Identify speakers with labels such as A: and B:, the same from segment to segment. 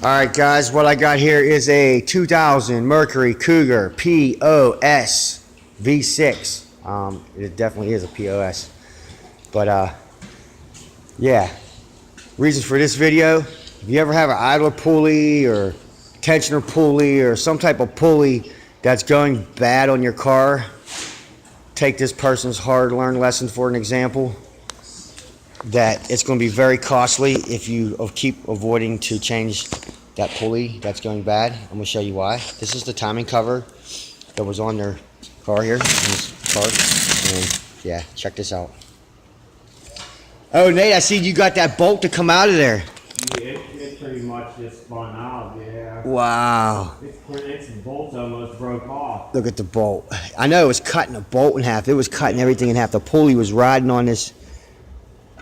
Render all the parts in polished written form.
A: Alright guys, what I got here is a 2000 Mercury Cougar POS V6. It definitely is a POS. But yeah. Reasons for this video: if you ever have an idler pulley or tensioner pulley or some type of pulley that's going bad on your car, take this person's hard-learned lesson for an example. That it's going to be very costly if you keep avoiding to change that pulley that's going bad. I'm going to show you why. This is the timing cover that was on their car here, in this car. And yeah, check this out. Oh, Nate, I see you got that bolt to come out of there.
B: Yeah, it pretty much just spun out, yeah.
A: Wow.
B: Its bolt almost broke off.
A: Look at the bolt. I know it was cutting a bolt in half. It was cutting everything in half. The pulley was riding on this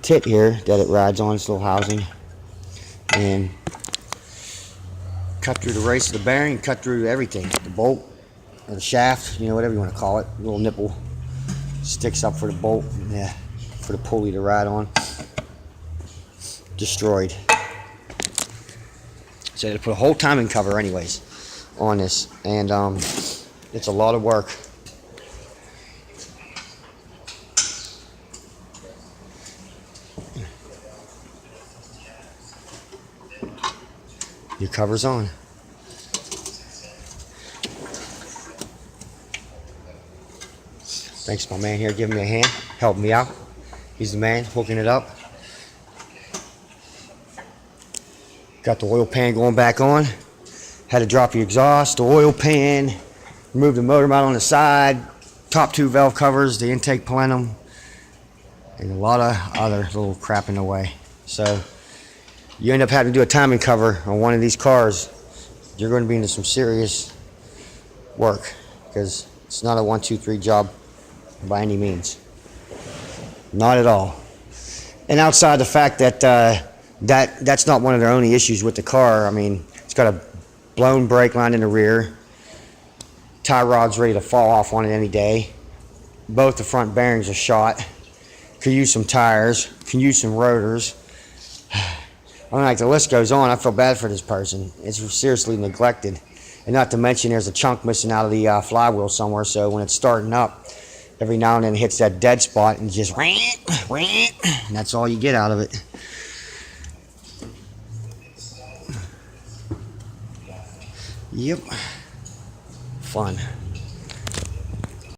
A: tit here that it rides on, this little housing. And cut through the race of the bearing, cut through everything. The bolt, or the shaft, you know, whatever you want to call it. The little nipple sticks up for the bolt, yeah, for the pulley to ride on. Destroyed. So they put a whole timing cover anyways on this, and it's a lot of work. Your cover's on. Thanks, my man here, giving me a hand, helping me out. He's the man, hooking it up. Got the oil pan going back on. Had to drop the exhaust, the oil pan, remove the motor mount on the side, top two valve covers, the intake plenum, and a lot of other little crap in the way. So you end up having to do a timing cover on one of these cars, you're going to be into some serious work, because it's not a 1, 2, 3 job by any means. Not at all. And outside the fact that that's not one of their only issues with the car. I mean, it's got a blown brake line in the rear, tie rod's ready to fall off on it any day, both the front bearings are shot, could use some tires, can use some rotors. I mean, like, the list goes on. I feel bad for this person. It's seriously neglected. And not to mention there's a chunk missing out of the flywheel somewhere, so when it's starting up, every now and then it hits that dead spot and just and that's all you get out of it. Yep. Fun.